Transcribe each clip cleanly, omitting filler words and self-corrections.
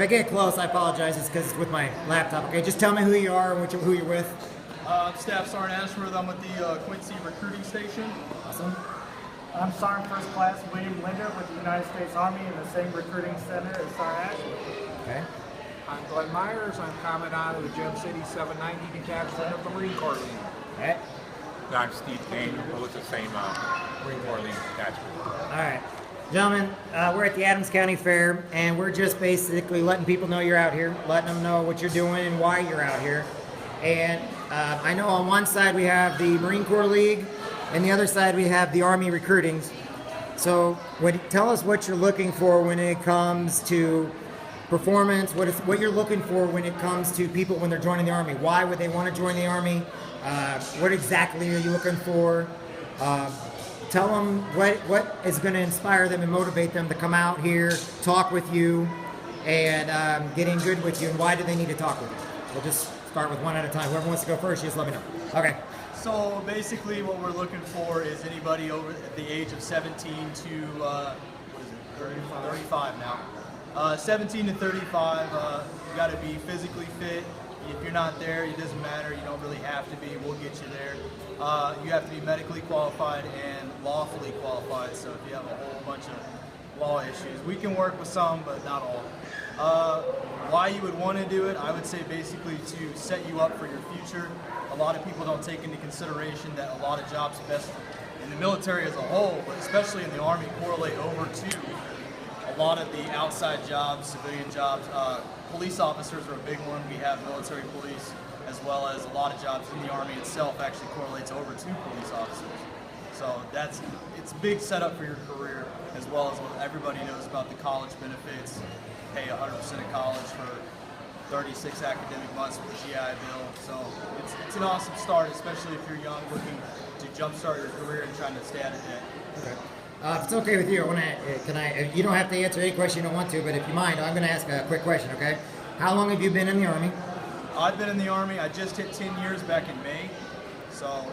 if I get close, I apologize. It's because it's with my laptop. Okay, just tell me who you are and who you're with. I'm Staff Sergeant Ashworth. I'm with the Quincy Recruiting Station. Awesome. I'm Sergeant First Class William Linder with the United States Army in the same recruiting center as Sergeant Ashworth. Okay. I'm Glenn Myers. I'm Commandant of the Gem City 790 Detachment of the Marine Corps League. Okay. I'm Steve Daniel, with the same Marine Corps League detachment. All right. Gentlemen, we're at the Adams County Fair, and we're just basically letting people know you're out here, letting them know what you're doing and why you're out here. And I know on one side we have the Marine Corps League, and the other side we have the Army recruitings. So tell us what you're looking for when it comes to performance, what you're looking for when it comes to people when they're joining the Army. Why would they want to join the Army? What exactly are you looking for? Tell them what is going to inspire them and motivate them to come out here, talk with you, and get in good with you, and why do they need to talk with you? We'll just start with one at a time. Whoever wants to go first, just let me know. Okay. So basically what we're looking for is anybody over at the age of 17 to, 35 now. 17 to 35, you got to be physically fit. If you're not there, it doesn't matter. You don't really have to be. We'll get you there. You have to be medically qualified and lawfully qualified. So if you have a whole bunch of law issues, we can work with some, but not all. Why you would want to do it, I would say basically to set you up for your future. A lot of people don't take into consideration that a lot of jobs best in the military as a whole, but especially in the Army, correlate over to a lot of the outside jobs, civilian jobs. Police officers are a big one. We have military police, as well as a lot of jobs in the Army itself actually correlates over to police officers. So it's a big setup for your career, as well as what everybody knows about the college benefits. Pay 100% of college for 36 academic months with the GI Bill. So it's an awesome start, especially if you're young, looking to jumpstart your career and trying to stay out of debt. Okay. If it's okay with you, you don't have to answer any question you don't want to, but if you mind, I'm going to ask a quick question, okay? How long have you been in the Army? I've been in the Army. I just hit 10 years back in May. So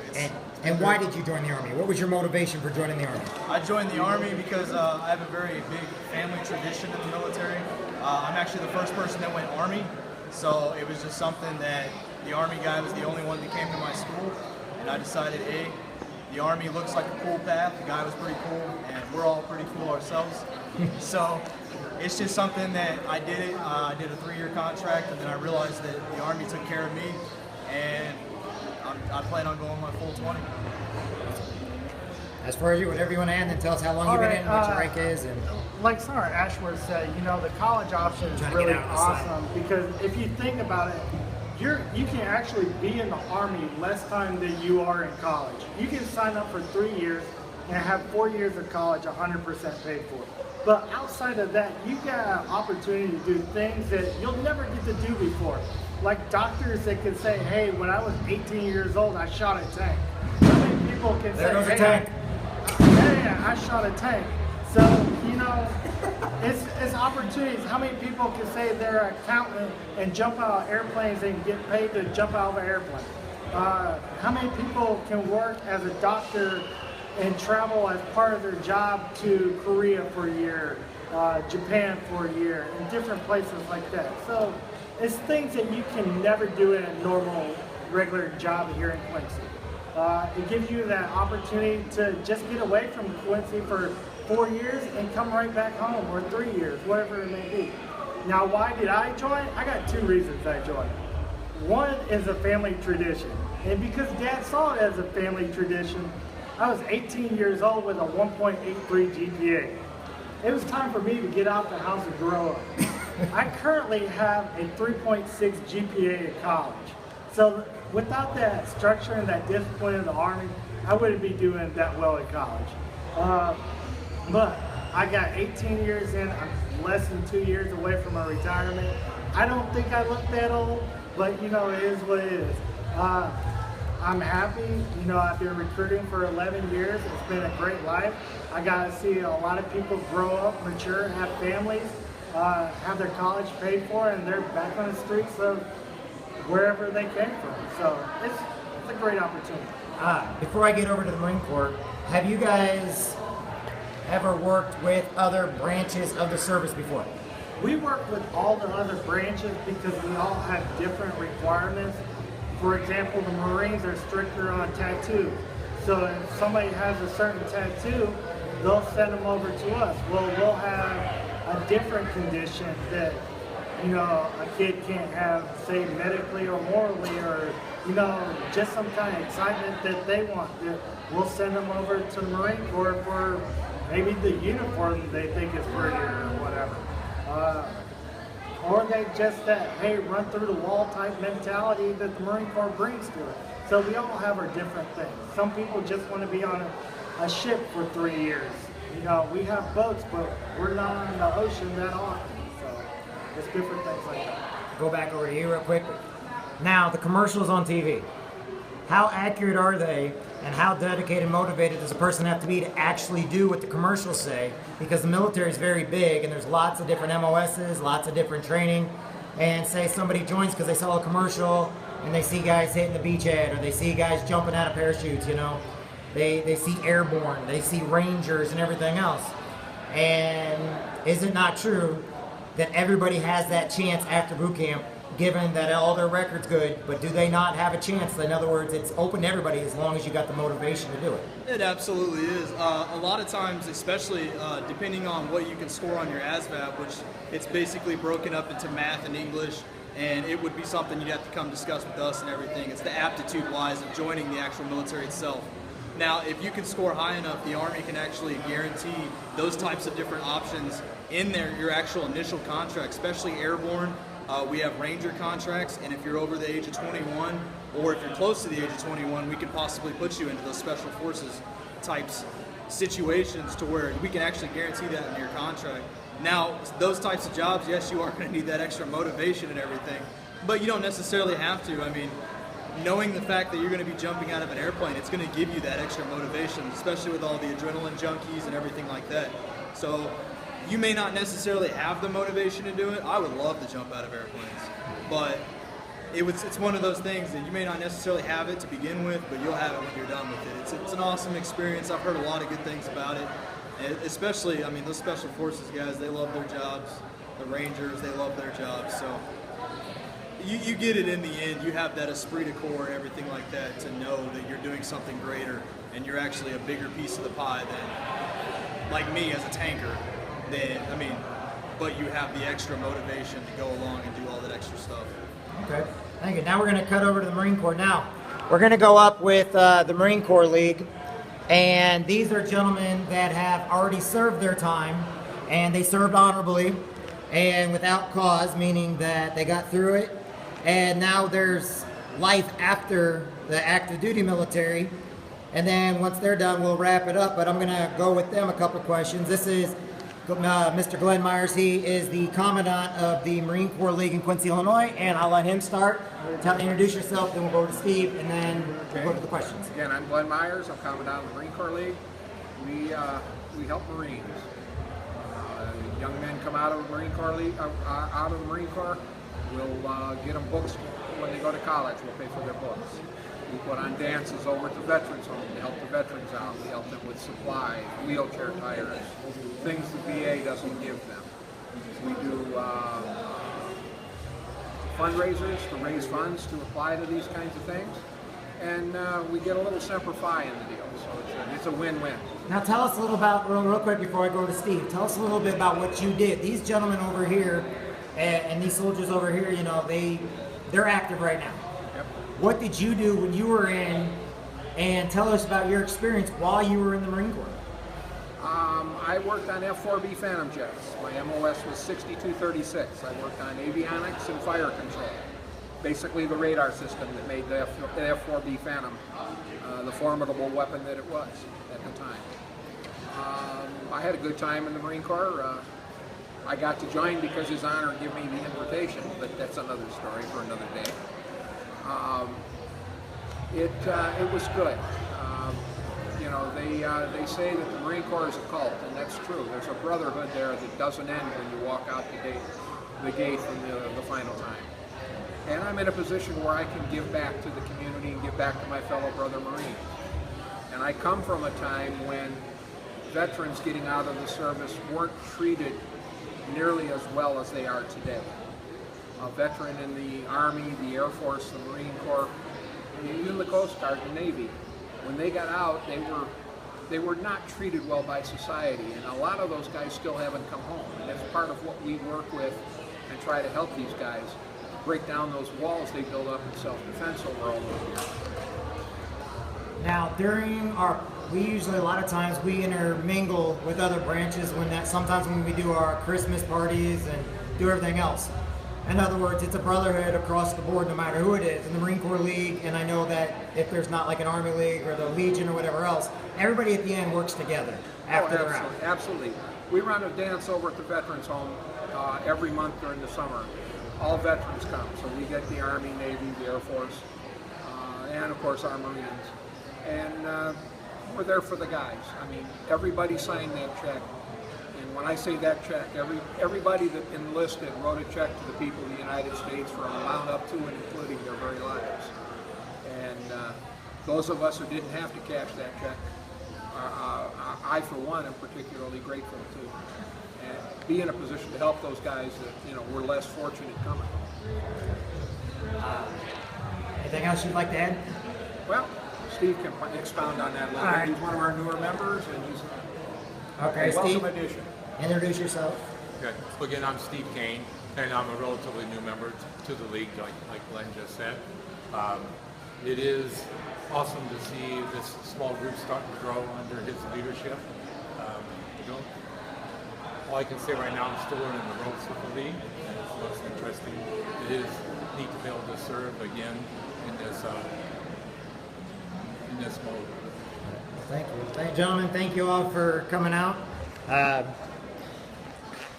And why did you join the Army? What was your motivation for joining the Army? I joined the Army because I have a very big family tradition in the military. I'm actually the first person that went Army, so it was just something that the Army guy was the only one that came to my school, and I decided, hey, the Army looks like a cool path. The guy was pretty cool, and we're all pretty cool ourselves. So it's just something that I did it. I did a 3-year contract, and then I realized that the Army took care of me, and I plan on going my full 20. As far as you, whatever you want to add, then tell us how long you've been in, what your rank is, and Like Sergeant Ashworth said, the college option is really awesome because if you think about it, you can actually be in the Army less time than you are in college. You can sign up for 3 years and have 4 years of college 100% paid for. But outside of that, you got an opportunity to do things that you'll never get to do before. Like doctors that can say, hey, when I was 18 years old, I shot a tank. How many people can there say, goes a hey, tank. yeah, I shot a tank. So, it's opportunities. How many people can say they're an accountant and jump out of airplanes and get paid to jump out of an airplane? How many people can work as a doctor and travel as part of their job to Korea for a year, Japan for a year, and different places like that? So it's things that you can never do in a normal, regular job here in Quincy. It gives you that opportunity to just get away from Quincy for 4 years and come right back home, or 3 years, whatever it may be. Now, why did I join? I got 2 reasons I joined. One is a family tradition, and because Dad saw it as a family tradition, I was 18 years old with a 1.83 GPA. It was time for me to get out the house and grow up. I currently have a 3.6 GPA at college. So without that structure and that discipline of the Army, I wouldn't be doing that well at college. But I got 18 years in. I'm less than 2 years away from my retirement. I don't think I look that old, but it is what it is. I'm happy. I've been recruiting for 11 years. It's been a great life. I got to see a lot of people grow up, mature, have families, have their college paid for, and they're back on the streets of wherever they came from. So it's a great opportunity. Before I get over to the Marine Corps, have you guys ever worked with other branches of the service before? we work with all the other branches because we all have different requirements. For example, the Marines are stricter on tattoos. So if somebody has a certain tattoo, they'll send them over to us. Well, we'll have a different condition that, you know, a kid can't have, say, medically or morally, or, you know, just some kind of excitement that they want. We'll send them over to the Marine Corps for maybe the uniform they think is prettier or whatever. Or they just that, hey, run through the wall type mentality that the Marine Corps brings to it. So we all have our different things. Some people just want to be on a ship for 3 years. You know, we have boats, but we're not on the ocean that often. So it's different things like that. Go back over to you real quick. Now, the commercials on TV. How accurate are they, and how dedicated and motivated does a person have to be to actually do what the commercials say? Because the military is very big, and there's lots of different MOSs, lots of different training. And say somebody joins because they saw a commercial, and they see guys hitting the beachhead, or they see guys jumping out of parachutes, you know. They see airborne, they see rangers and everything else. And is it not true that everybody has that chance after boot camp, given that all their record's good, but do they not have a chance? In other words, it's open to everybody as long as you got the motivation to do it. It absolutely is. A lot of times, especially depending on what you can score on your ASVAB, which it's basically broken up into math and English, and it would be something you'd have to come discuss with us and everything. It's the aptitude-wise of joining the actual military itself. Now, if you can score high enough, the Army can actually guarantee those types of different options in your actual initial contract, especially airborne. We have Ranger contracts, and if you're over the age of 21, or if you're close to the age of 21, we can possibly put you into those special forces types situations to where we can actually guarantee that in your contract. Now, those types of jobs, yes, you are going to need that extra motivation and everything, but you don't necessarily have to. I mean, knowing the fact that you're going to be jumping out of an airplane, it's going to give you that extra motivation, especially with all the adrenaline junkies and everything like that. So you may not necessarily have the motivation to do it. I would love to jump out of airplanes, but it's one of those things that you may not necessarily have it to begin with, but you'll have it when you're done with it. It's an awesome experience. I've heard a lot of good things about it, and especially, I mean, those special forces guys, they love their jobs. The Rangers, they love their jobs. So you get it in the end. You have that esprit de corps and everything like that to know that you're doing something greater and you're actually a bigger piece of the pie than, like me as a tanker. But you have the extra motivation to go along and do all that extra stuff. Okay, thank you. Now we're going to cut over to the Marine Corps. Now, we're going to go up with the Marine Corps League, and these are gentlemen that have already served their time, and they served honorably and without cause, meaning that they got through it, and now there's life after the active duty military, and then once they're done, we'll wrap it up, but I'm going to go with them a couple questions. This is Mr. Glenn Myers. He is the Commandant of the Marine Corps League in Quincy, Illinois, and I'll let him start. Introduce yourself, then we'll go to Steve, and then we'll go to the questions. Again, I'm Glenn Myers. I'm Commandant of the Marine Corps League. We help Marines. Young men come out of the Marine Corps League, out of the Marine Corps. We'll get them books when they go to college. We'll pay for their books. We put on dances over at the Veterans Home to help the veterans out. We help them with supplies, wheelchair tires, things the VA doesn't give them. We do fundraisers to raise funds to apply to these kinds of things. And we get a little Semper Fi in the deal, so it's a win-win. Now tell us a little about, real quick before I go to Steve, tell us a little bit about what you did. These gentlemen over here and these soldiers over here, you know, they're active right now. Yep. What did you do when you were in, and tell us about your experience while you were in the Marine Corps? I worked on F-4B Phantom jets. My MOS was 6236. I worked on avionics and fire control. Basically the radar system that made the F-4B Phantom the formidable weapon that it was at the time. I had a good time in the Marine Corps. I got to join because His Honor gave me the invitation, but that's another story for another day. It was good. You know, they say that the Marine Corps is a cult, and that's true. There's a brotherhood there that doesn't end when you walk out the gate from the final time. And I'm in a position where I can give back to the community and give back to my fellow brother Marines. And I come from a time when veterans getting out of the service weren't treated nearly as well as they are today. A veteran in the Army, the Air Force, the Marine Corps, and even the Coast Guard, the Navy, when they got out, they were not treated well by society, and a lot of those guys still haven't come home. And that's part of what we work with and try to help these guys break down those walls they build up in self-defense over all those years. Now, we usually a lot of times we intermingle with other branches sometimes when we do our Christmas parties and do everything else. In other words, it's a brotherhood across the board, no matter who it is. In the Marine Corps League, and I know that if there's not like an Army League or the Legion or whatever else, everybody at the end works together after they're out. Absolutely. We run a dance over at the Veterans Home every month during the summer. All veterans come, so we get the Army, Navy, the Air Force, and of course our Marines. And we're there for the guys. I mean, everybody signed that check. And when I say that check, everybody that enlisted wrote a check to the people of the United States for an amount up to and including their very lives. And those of us who didn't have to cash that check, I for one am particularly grateful to be in a position to help those guys that were less fortunate coming. Anything else you'd like to add? Well, Steve can expound on that a little All bit. right. He's one of our newer members, and he's Okay, a welcome Steve, addition. introduce yourself. Good. So again, I'm Steve Kane, and I'm a relatively new member to the league, like Glenn just said. It is awesome to see this small group starting to grow under his leadership. All I can say right now, I'm still learning the ropes of the league, and it's most interesting. It is neat to be able to serve again in this mode. Thank you, gentlemen. Thank you all for coming out.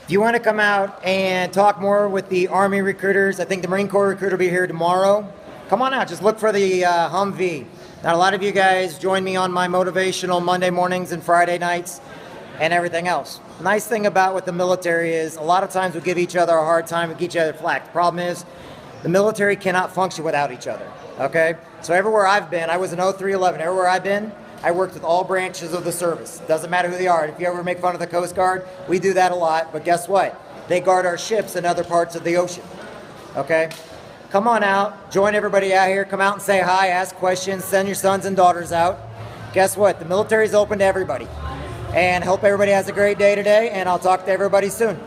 If you want to come out and talk more with the Army recruiters, I think the Marine Corps recruiter will be here tomorrow. Come on out. Just look for the Humvee. Now, a lot of you guys join me on my motivational Monday mornings and Friday nights and everything else. Nice thing about with the military is a lot of times we give each other a hard time, we give each other flack. The problem is the military cannot function without each other, okay? So everywhere I've been, I was in 0311, everywhere I've been, I worked with all branches of the service. Doesn't matter who they are. If you ever make fun of the Coast Guard, we do that a lot, but guess what? They guard our ships in other parts of the ocean, okay? Come on out, join everybody out here, come out and say hi, ask questions, send your sons and daughters out. Guess what? The military is open to everybody. And hope everybody has a great day today, and I'll talk to everybody soon.